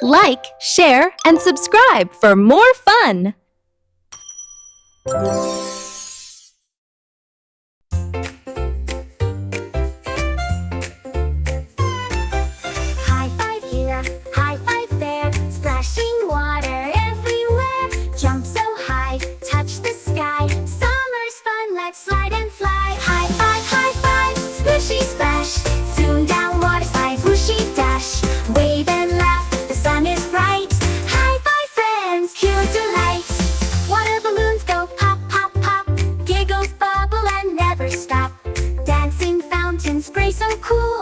Like, share, and subscribe for more fun! High five here, high five there, splashing water everywhere. Jump so high, touch the sky. Summer's fun, let's slide and fly. High five, splishy splash. Soon down water slide, whooshy dash. Wave and laugh, the sun is bright. High five friends, pure delight. Water balloons go pop, pop, pop. Giggles bubble and never stop. Dancing fountains spray so cool.